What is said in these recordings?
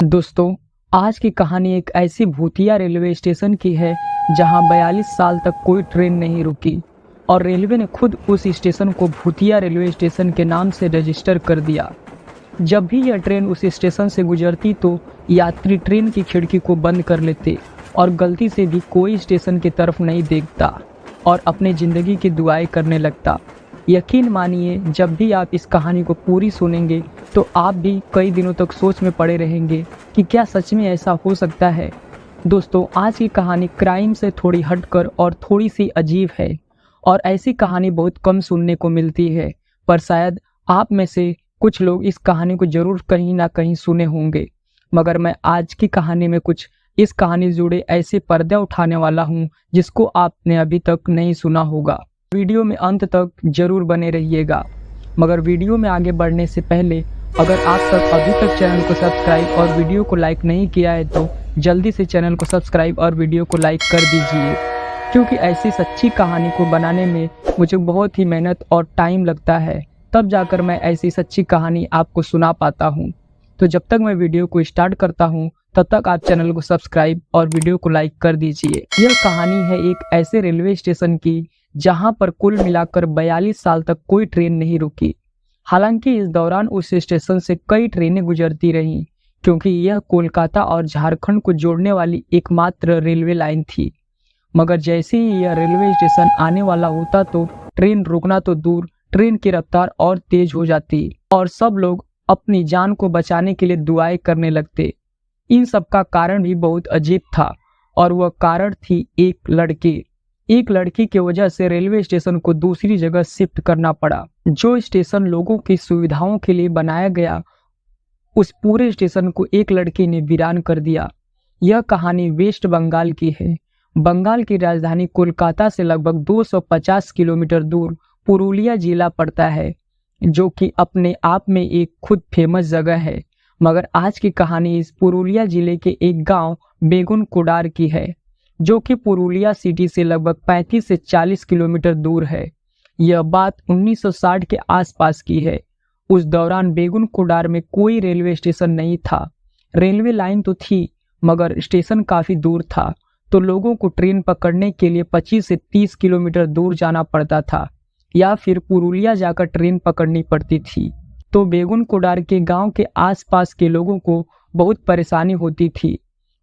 दोस्तों, आज की कहानी एक ऐसी भूतिया रेलवे स्टेशन की है जहां 42 साल तक कोई ट्रेन नहीं रुकी और रेलवे ने खुद उस स्टेशन को भूतिया रेलवे स्टेशन के नाम से रजिस्टर कर दिया। जब भी यह ट्रेन उस स्टेशन से गुजरती तो यात्री ट्रेन की खिड़की को बंद कर लेते और गलती से भी कोई स्टेशन की तरफ नहीं देखता और अपनी ज़िंदगी की दुआएं करने लगता। यकीन मानिए, जब भी आप इस कहानी को पूरी सुनेंगे तो आप भी कई दिनों तक सोच में पड़े रहेंगे कि क्या सच में ऐसा हो सकता है। दोस्तों, आज की कहानी क्राइम से थोड़ी हटकर और थोड़ी सी अजीब है और ऐसी कहानी बहुत कम सुनने को मिलती है, पर शायद आप में से कुछ लोग इस कहानी को ज़रूर कहीं ना कहीं सुने होंगे। मगर मैं आज की कहानी में कुछ इस कहानी से जुड़े ऐसे पर्दे उठाने वाला हूँ जिसको आपने अभी तक नहीं सुना होगा। वीडियो में अंत तक जरूर बने रहिएगा। मगर वीडियो में आगे बढ़ने से पहले अगर आप सब अभी तक चैनल को सब्सक्राइब और वीडियो को लाइक नहीं किया है तो जल्दी से चैनल को सब्सक्राइब और वीडियो को लाइक कर दीजिए, क्योंकि ऐसी सच्ची कहानी को बनाने में मुझे बहुत ही मेहनत और टाइम लगता है, तब जाकर मैं ऐसी सच्ची कहानी आपको सुना पाता हूँ। तो जब तक मैं वीडियो को स्टार्ट करता हूँ तब तक आप चैनल को सब्सक्राइब और वीडियो को लाइक कर दीजिए। यह कहानी है एक ऐसे रेलवे स्टेशन की जहां पर कुल मिलाकर 42 साल तक कोई ट्रेन नहीं रुकी। हालांकि इस दौरान उस स्टेशन से कई ट्रेनें गुजरती रहीं, क्योंकि यह कोलकाता और झारखंड को जोड़ने वाली एकमात्र रेलवे लाइन थी। मगर जैसे ही यह रेलवे स्टेशन आने वाला होता तो ट्रेन रुकना तो दूर, ट्रेन की रफ्तार और तेज हो जाती और सब लोग अपनी जान को बचाने के लिए दुआएं करने लगते। इन सब का कारण भी बहुत अजीब था और वह कारण थी एक लड़की की वजह से रेलवे स्टेशन को दूसरी जगह शिफ्ट करना पड़ा। जो स्टेशन लोगों की सुविधाओं के लिए बनाया गया, उस पूरे स्टेशन को एक लड़की ने वीरान कर दिया। यह कहानी वेस्ट बंगाल की है। बंगाल की राजधानी कोलकाता से लगभग 250 किलोमीटर दूर पुरुलिया जिला पड़ता है, जो कि अपने आप में एक खुद फेमस जगह है। मगर आज की कहानी इस पुरुलिया जिले के एक गांव बेगुन कुडार की है, जो कि पुरुलिया सिटी से लगभग 35 से 40 किलोमीटर दूर है। यह बात 1960 के आसपास की है। उस दौरान बेगुन कुडार में कोई रेलवे स्टेशन नहीं था। रेलवे लाइन तो थी मगर स्टेशन काफ़ी दूर था, तो लोगों को ट्रेन पकड़ने के लिए 25 से 30 किलोमीटर दूर जाना पड़ता था या फिर पुरुलिया जाकर ट्रेन पकड़नी पड़ती थी। तो बेगुन कुडार के गांव के आसपास के लोगों को बहुत परेशानी होती थी।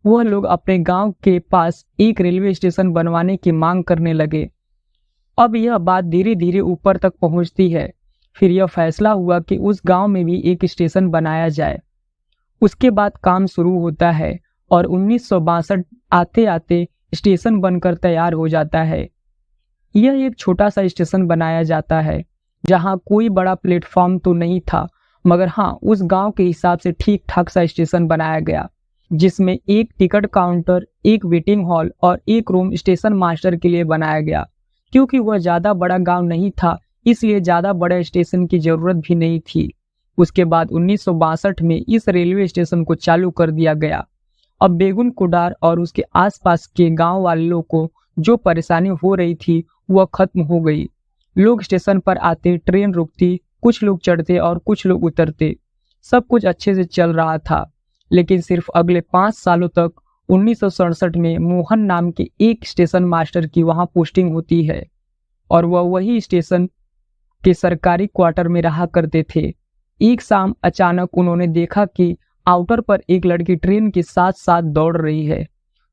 वह लोग अपने गांव के पास एक रेलवे स्टेशन बनवाने की मांग करने लगे। अब यह बात धीरे धीरे ऊपर तक पहुंचती है। फिर यह फैसला हुआ कि उस गांव में भी एक स्टेशन बनाया जाए। उसके बाद काम शुरू होता है और 1962 आते आते स्टेशन बनकर तैयार हो जाता है। यह एक छोटा सा स्टेशन बनाया जाता है जहां कोई बड़ा प्लेटफॉर्म तो नहीं था, मगर हाँ, उस गांव के हिसाब से ठीक ठाक सा स्टेशन बनाया गया, जिसमें एक टिकट काउंटर, एक वेटिंग हॉल और एक रूम स्टेशन मास्टर के लिए बनाया गया। क्योंकि वह ज़्यादा बड़ा गांव नहीं था, इसलिए ज़्यादा बड़े स्टेशन की ज़रूरत भी नहीं थी। उसके बाद 1962 में इस रेलवे स्टेशन को चालू कर दिया गया। अब बेगुन कुडार और उसके आसपास के गांव वालों को जो परेशानी हो रही थी वह खत्म हो गई। लोग स्टेशन पर आते, ट्रेन रुकती, कुछ लोग चढ़ते और कुछ लोग उतरते। सब कुछ अच्छे से चल रहा था, लेकिन सिर्फ अगले 5 सालों तक 1967 में मोहन नाम के एक स्टेशन मास्टर की वहां पोस्टिंग होती है और वह वही स्टेशन के सरकारी क्वार्टर में रहा करते थे। एक शाम अचानक उन्होंने देखा कि आउटर पर एक लड़की ट्रेन के साथ साथ दौड़ रही है,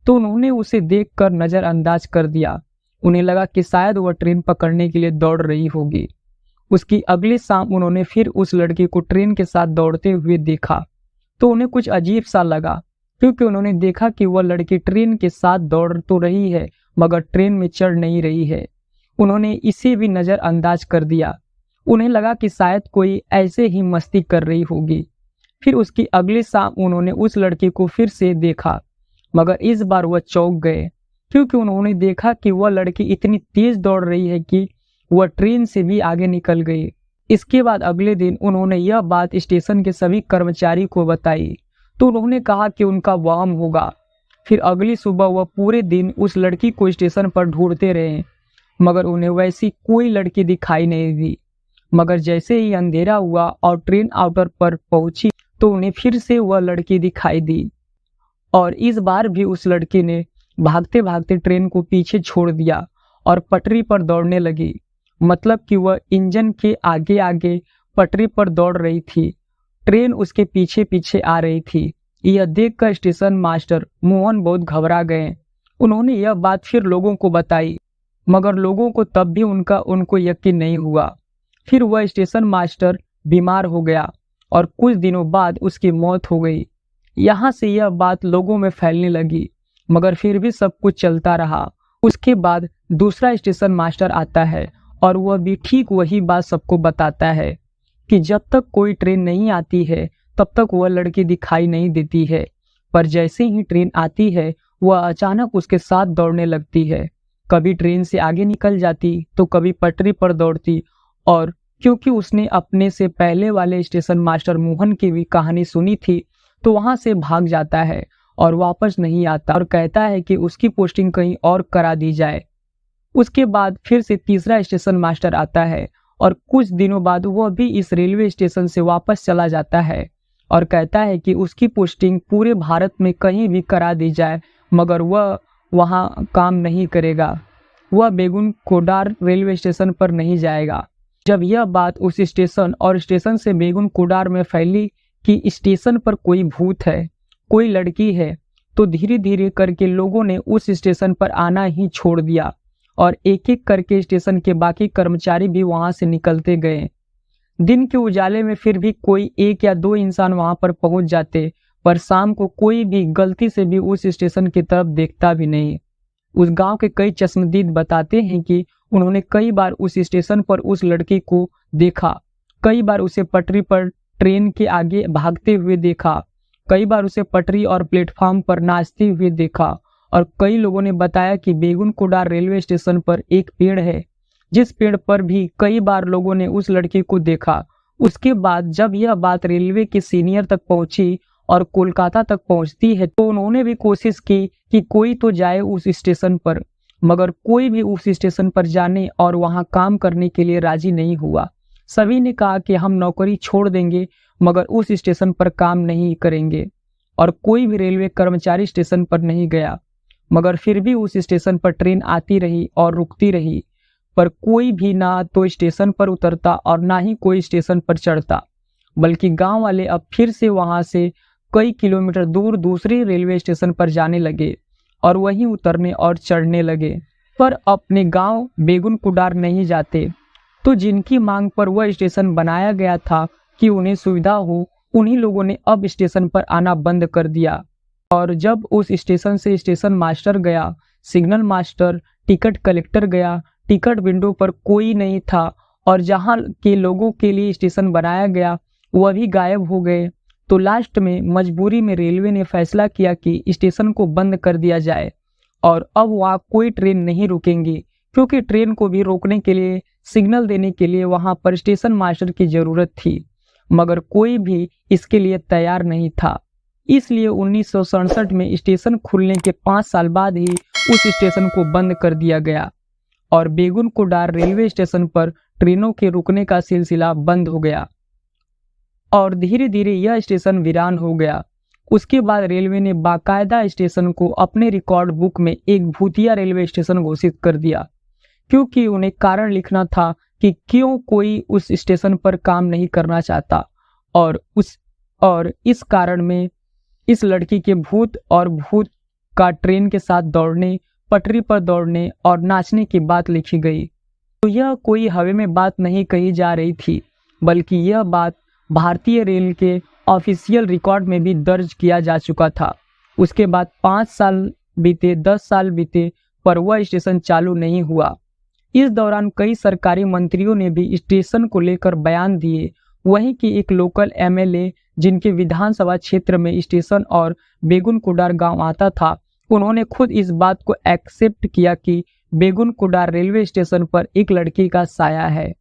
तो उन्होंने उसे देखकर नज़रअंदाज कर दिया। उन्हें लगा कि शायद वह ट्रेन पकड़ने के लिए दौड़ रही होगी। उसकी अगली शाम उन्होंने फिर उस लड़की को ट्रेन के साथ दौड़ते हुए देखा, तो उन्हें कुछ अजीब सा लगा, क्योंकि उन्होंने देखा कि वह लड़की ट्रेन के साथ दौड़ तो रही है मगर ट्रेन में चढ़ नहीं रही है। उन्होंने इसे भी नज़रअंदाज कर दिया। उन्हें लगा कि शायद कोई ऐसे ही मस्ती कर रही होगी। फिर उसकी अगली शाम उन्होंने उस लड़की को फिर से देखा, मगर इस बार वह चौंक गए, क्योंकि उन्होंने देखा कि वह लड़की इतनी तेज दौड़ रही है कि वह ट्रेन से भी आगे निकल गई। इसके बाद अगले दिन उन्होंने यह बात स्टेशन के सभी कर्मचारी को बताई, तो उन्होंने कहा कि उनका वहम होगा। फिर अगली सुबह वह पूरे दिन उस लड़की को स्टेशन पर ढूंढते रहे, मगर उन्हें वैसी कोई लड़की दिखाई नहीं दी। मगर जैसे ही अंधेरा हुआ और ट्रेन आउटर पर पहुंची तो उन्हें फिर से वह लड़की दिखाई दी और इस बार भी उस लड़की ने भागते भागते ट्रेन को पीछे छोड़ दिया और पटरी पर दौड़ने लगी। मतलब कि वह इंजन के आगे आगे पटरी पर दौड़ रही थी, ट्रेन उसके पीछे पीछे आ रही थी। यह देखकर स्टेशन मास्टर मोहन बहुत घबरा गए। उन्होंने यह बात फिर लोगों को बताई, मगर लोगों को तब भी उनको यकीन नहीं हुआ। फिर वह स्टेशन मास्टर बीमार हो गया और कुछ दिनों बाद उसकी मौत हो गई। यहाँ से यह बात लोगों में फैलने लगी, मगर फिर भी सब कुछ चलता रहा। उसके बाद दूसरा स्टेशन मास्टर आता है और वह भी ठीक वही बात सबको बताता है कि जब तक कोई ट्रेन नहीं आती है तब तक वह लड़की दिखाई नहीं देती है, पर जैसे ही ट्रेन आती है वह अचानक उसके साथ दौड़ने लगती है। कभी ट्रेन से आगे निकल जाती तो कभी पटरी पर दौड़ती, और क्योंकि उसने अपने से पहले वाले स्टेशन मास्टर मोहन की भी कहानी सुनी थी तो वहां से भाग जाता है और वापस नहीं आता और कहता है कि उसकी पोस्टिंग कहीं और करा दी जाए। उसके बाद फिर से तीसरा स्टेशन मास्टर आता है और कुछ दिनों बाद वह भी इस रेलवे स्टेशन से वापस चला जाता है और कहता है कि उसकी पोस्टिंग पूरे भारत में कहीं भी करा दी जाए, मगर वह वहाँ काम नहीं करेगा, वह बेगुन कोडार रेलवे स्टेशन पर नहीं जाएगा। जब यह बात उस स्टेशन और स्टेशन से बेगुन कोडार में फैली कि स्टेशन पर कोई भूत है, कोई लड़की है, तो धीरे धीरे करके लोगों ने उस स्टेशन पर आना ही छोड़ दिया और एक एक करके स्टेशन के बाकी कर्मचारी भी वहां से निकलते गए। दिन के उजाले में फिर भी कोई एक या दो इंसान वहां पर पहुंच जाते, पर शाम को कोई भी गलती से भी उस स्टेशन की तरफ देखता भी नहीं। उस गांव के कई चश्मदीद बताते हैं कि उन्होंने कई बार उस स्टेशन पर उस लड़की को देखा, कई बार उसे पटरी पर ट्रेन के आगे भागते हुए देखा, कई बार उसे पटरी और प्लेटफॉर्म पर नाचते हुए देखा, और कई लोगों ने बताया कि बेगुन कोडार रेलवे स्टेशन पर एक पेड़ है जिस पेड़ पर भी कई बार लोगों ने उस लड़की को देखा। उसके बाद जब यह बात रेलवे के सीनियर तक पहुंची और कोलकाता तक पहुंचती है तो उन्होंने भी कोशिश की कि कोई तो जाए उस स्टेशन पर, मगर कोई भी उस स्टेशन पर जाने और वहां काम करने के लिए राजी नहीं हुआ। सभी ने कहा कि हम नौकरी छोड़ देंगे मगर उस स्टेशन पर काम नहीं करेंगे, और कोई भी रेलवे कर्मचारी स्टेशन पर नहीं गया। मगर फिर भी उस स्टेशन पर ट्रेन आती रही और रुकती रही, पर कोई भी ना तो स्टेशन पर उतरता और ना ही कोई स्टेशन पर चढ़ता, बल्कि गांव वाले अब फिर से वहां से कई किलोमीटर दूर दूसरे रेलवे स्टेशन पर जाने लगे और वहीं उतरने और चढ़ने लगे, पर अपने गांव बेगुन कोडार नहीं जाते। तो जिनकी मांग पर वह स्टेशन बनाया गया था कि उन्हें सुविधा हो, उन्हीं लोगों ने अब स्टेशन पर आना बंद कर दिया। और जब उस स्टेशन से स्टेशन मास्टर गया, सिग्नल मास्टर, टिकट कलेक्टर गया, टिकट विंडो पर कोई नहीं था, और जहां के लोगों के लिए स्टेशन बनाया गया वह भी गायब हो गए। तो लास्ट में मजबूरी में रेलवे ने फैसला किया कि स्टेशन को बंद कर दिया जाए और अब वहां कोई ट्रेन नहीं रुकेंगी, क्योंकि ट्रेन को भी रोकने के लिए, सिग्नल देने के लिए वहां पर स्टेशन मास्टर की जरूरत थी, मगर कोई भी इसके लिए तैयार नहीं था। इसलिए 1967 में स्टेशन खुलने के 5 साल बाद ही उस स्टेशन को बंद कर दिया गया और बेगुन कोडार रेलवे स्टेशन पर ट्रेनों के रुकने का सिलसिला बंद हो गया और धीरे धीरे यह स्टेशन वीरान हो गया। उसके बाद रेलवे ने बाकायदा स्टेशन को अपने रिकॉर्ड बुक में एक भूतिया रेलवे स्टेशन घोषित कर दिया, क्योंकि उन्हें कारण लिखना था कि क्यों कोई उस स्टेशन पर काम नहीं करना चाहता, और इस कारण में इस लड़की के भूत और भूत का ट्रेन के साथ दौड़ने, पटरी पर दौड़ने और नाचने की बात लिखी गई। तो यह कोई हवा में बात नहीं कही जा रही थी, बल्कि यह बात भारतीय रेल के ऑफिशियल रिकॉर्ड में भी दर्ज किया जा चुका था। उसके बाद 5 साल बीते, 10 साल बीते, पर वह स्टेशन चालू नहीं हुआ। इस दौरान कई सरकारी मंत्रियों ने भी स्टेशन को लेकर बयान दिए। वहीं की एक लोकल एमएलए जिनके विधानसभा क्षेत्र में स्टेशन और बेगुन कोडार गांव आता था, उन्होंने खुद इस बात को एक्सेप्ट किया कि बेगुन कोडार रेलवे स्टेशन पर एक लड़की का साया है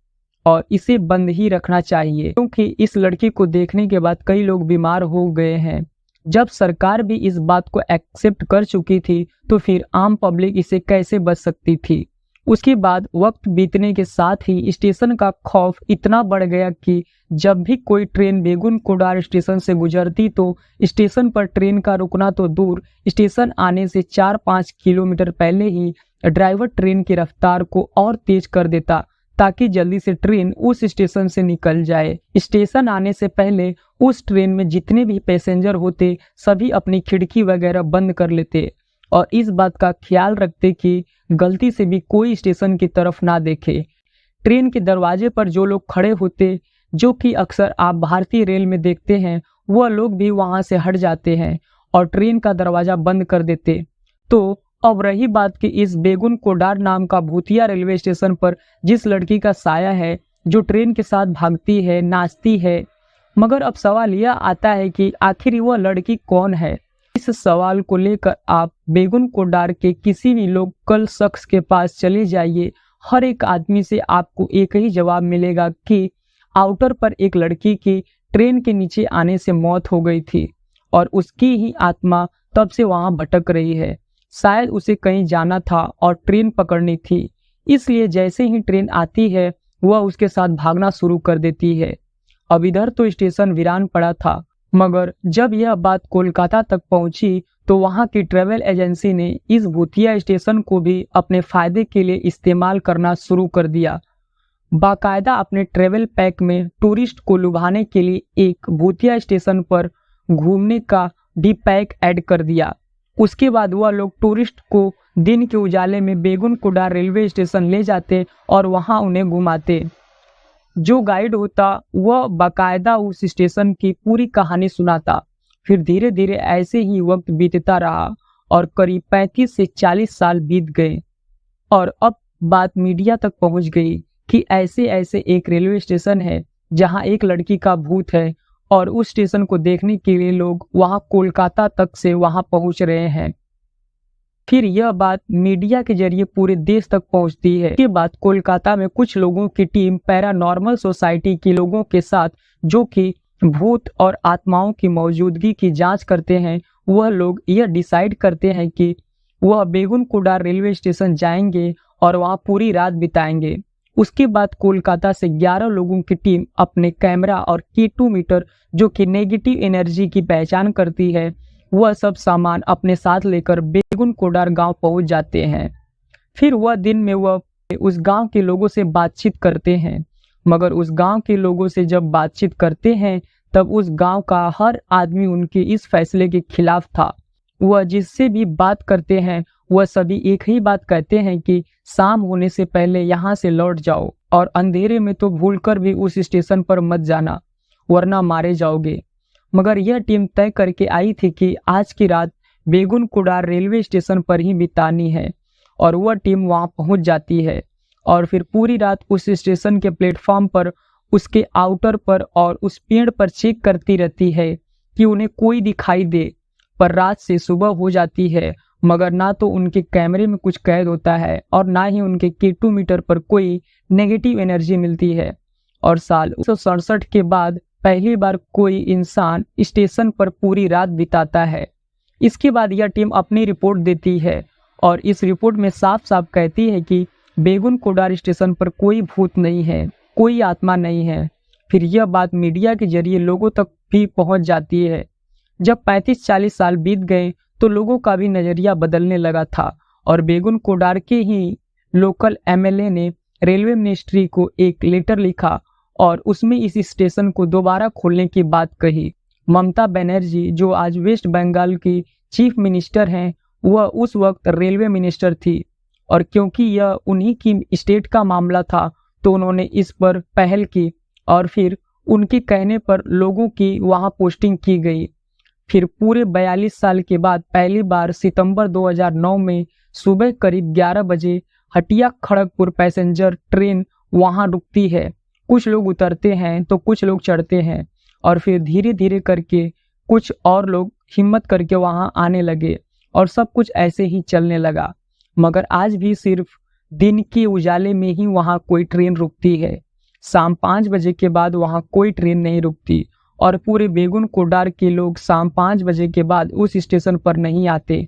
और इसे बंद ही रखना चाहिए, क्योंकि इस लड़की को देखने के बाद कई लोग बीमार हो गए हैं। जब सरकार भी इस बात को एक्सेप्ट कर चुकी थी तो फिर आम पब्लिक इसे कैसे बच सकती थी। उसके बाद वक्त बीतने के साथ ही स्टेशन का खौफ इतना बढ़ गया कि जब भी कोई ट्रेन बेगुन कोडार स्टेशन से गुजरती तो स्टेशन पर ट्रेन का रुकना तो दूर, स्टेशन आने से 4-5 किलोमीटर पहले ही ड्राइवर ट्रेन की रफ्तार को और तेज कर देता ताकि जल्दी से ट्रेन उस स्टेशन से निकल जाए। स्टेशन आने से पहले उस ट्रेन में जितने भी पैसेंजर होते सभी अपनी खिड़की वगैरह बंद कर लेते और इस बात का ख्याल रखते कि गलती से भी कोई स्टेशन की तरफ ना देखे। ट्रेन के दरवाजे पर जो लोग खड़े होते, जो कि अक्सर आप भारतीय रेल में देखते हैं, वह लोग भी वहां से हट जाते हैं और ट्रेन का दरवाजा बंद कर देते। तो अब रही बात कि इस बेगुन कोडार नाम का भूतिया रेलवे स्टेशन पर जिस लड़की का साया है, जो ट्रेन के साथ भागती है, नाचती है, मगर अब सवाल यह आता है कि आखिर वह लड़की कौन है। इस सवाल को लेकर आप बेगुन कोडार के किसी भी लोकल शख्स के पास चले जाइए, हर एक आदमी से आपको एक ही जवाब मिलेगा कि आउटर पर एक लड़की की ट्रेन के नीचे आने से मौत हो गई थी और उसकी ही आत्मा तब से वहां भटक रही है। शायद उसे कहीं जाना था और ट्रेन पकड़नी थी, इसलिए जैसे ही ट्रेन आती है वह उसके साथ भागना शुरू कर देती है। अब इधर तो स्टेशन वीरान पड़ा था, मगर जब यह बात कोलकाता तक पहुंची तो वहां की ट्रेवल एजेंसी ने इस भूतिया स्टेशन को भी अपने फायदे के लिए इस्तेमाल करना शुरू कर दिया। बाकायदा अपने ट्रेवल पैक में टूरिस्ट को लुभाने के लिए एक भूतिया स्टेशन पर घूमने का भी पैक ऐड कर दिया। उसके बाद वह लोग टूरिस्ट को दिन के उजाले में बेगुन कोडार रेलवे स्टेशन ले जाते और वहां उन्हें घुमाते। जो गाइड होता वह बाकायदा उस स्टेशन की पूरी कहानी सुनाता। फिर धीरे धीरे ऐसे ही वक्त बीतता रहा और करीब 35 से 40 साल बीत गए और अब बात मीडिया तक पहुंच गई कि ऐसे ऐसे एक रेलवे स्टेशन है जहां एक लड़की का भूत है और उस स्टेशन को देखने के लिए लोग वहां कोलकाता तक से वहां पहुंच रहे हैं। फिर यह बात मीडिया के जरिए पूरे देश तक पहुंचती है। इसके बाद कोलकाता में कुछ लोगों की टीम पैरानॉर्मल सोसाइटी के लोगों के साथ, जो कि भूत और आत्माओं की मौजूदगी की जांच करते हैं, वह लोग यह डिसाइड करते हैं कि वह बेगुन कोडार रेलवे स्टेशन जाएंगे और वहां पूरी रात बिताएंगे। उसके बाद कोलकाता से 11 लोगों की टीम अपने कैमरा और K2 मीटर, जो कि नेगेटिव एनर्जी की पहचान करती है, वह सब सामान अपने साथ लेकर बेगुन कोडार गांव पहुंच जाते हैं। फिर वह दिन में वह उस गांव के लोगों से बातचीत करते हैं, मगर उस गांव के लोगों से जब बातचीत करते हैं तब उस गांव का हर आदमी उनके इस फैसले के खिलाफ था। वह जिससे भी बात करते हैं वह सभी एक ही बात कहते हैं कि शाम होने से पहले यहाँ से लौट जाओ और अंधेरे में तो भूलकर भी उस स्टेशन पर मत जाना, वरना मारे जाओगे। मगर यह टीम तय करके आई थी कि आज की रात बेगुन कोडार रेलवे स्टेशन पर ही बितानी है और वह टीम वहां पहुंच जाती है और फिर पूरी रात उस स्टेशन के प्लेटफॉर्म पर, उसके आउटर पर और उस पेड़ पर चेक करती रहती है कि उन्हें कोई दिखाई दे। पर रात से सुबह हो जाती है, मगर ना तो उनके कैमरे में कुछ कैद होता है और ना ही उनके K2 मीटर पर कोई नेगेटिव एनर्जी मिलती है। और साल 1967 के बाद पहली बार कोई इंसान स्टेशन पर पूरी रात बिताता है। इसके बाद यह टीम अपनी रिपोर्ट देती है और इस रिपोर्ट में साफ साफ कहती है कि बेगुन कोडार स्टेशन पर कोई भूत नहीं है, कोई आत्मा नहीं है। फिर यह बात मीडिया के जरिए लोगों तक भी पहुंच जाती है। जब 35-40 साल बीत गए तो लोगों का भी नजरिया बदलने लगा था और बेगुन कोडार के ही लोकल MLA ने रेलवे मिनिस्ट्री को एक लेटर लिखा और उसमें इस स्टेशन को दोबारा खोलने की बात कही। ममता बनर्जी, जो आज वेस्ट बंगाल की चीफ मिनिस्टर हैं, वह उस वक्त रेलवे मिनिस्टर थी और क्योंकि यह उन्हीं की स्टेट का मामला था तो उन्होंने इस पर पहल की और फिर उनके कहने पर लोगों की वहां पोस्टिंग की गई। फिर पूरे 42 साल के बाद पहली बार सितंबर 2009 में सुबह करीब 11 बजे हटिया खड़गपुर पैसेंजर ट्रेन वहां रुकती है। कुछ लोग उतरते हैं तो कुछ लोग चढ़ते हैं और फिर धीरे धीरे करके कुछ और लोग हिम्मत करके वहां आने लगे और सब कुछ ऐसे ही चलने लगा। मगर आज भी सिर्फ दिन के उजाले में ही वहां कोई ट्रेन रुकती है। शाम 5 बजे के बाद वहां कोई ट्रेन नहीं रुकती और पूरे बेगुन कोडार के लोग शाम 5 बजे के बाद उस स्टेशन पर नहीं आते।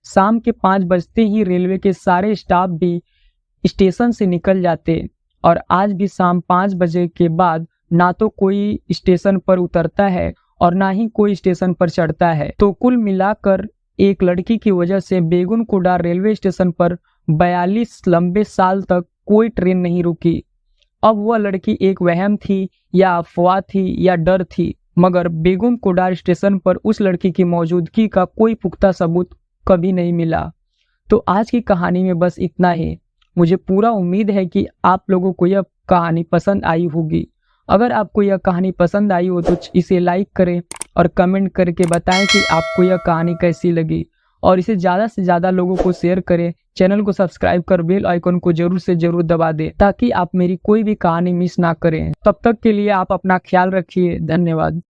शाम के 5 बजते ही रेलवे के सारे स्टाफ भी स्टेशन से निकल जाते और आज भी शाम 5 बजे के बाद ना तो कोई स्टेशन पर उतरता है और ना ही कोई स्टेशन पर चढ़ता है। तो कुल मिलाकर एक लड़की की वजह से बेगुनकुंडा रेलवे स्टेशन पर 42 लंबे साल तक कोई ट्रेन नहीं रुकी। अब वह लड़की एक वहम थी या अफवाह थी या डर थी, मगर बेगुनकुंडा स्टेशन पर उस लड़की की मौजूदगी का कोई पुख्ता सबूत कभी नहीं मिला। तो आज की कहानी में बस इतना ही। मुझे पूरा उम्मीद है कि आप लोगों को यह कहानी पसंद आई होगी। अगर आपको यह कहानी पसंद आई हो तो इसे लाइक करें और कमेंट करके बताएं कि आपको यह कहानी कैसी लगी, और इसे ज़्यादा से ज़्यादा लोगों को शेयर करें। चैनल को सब्सक्राइब कर बेल आइकन को जरूर से जरूर दबा दें ताकि आप मेरी कोई भी कहानी मिस ना करें। तब तक के लिए आप अपना ख्याल रखिए। धन्यवाद।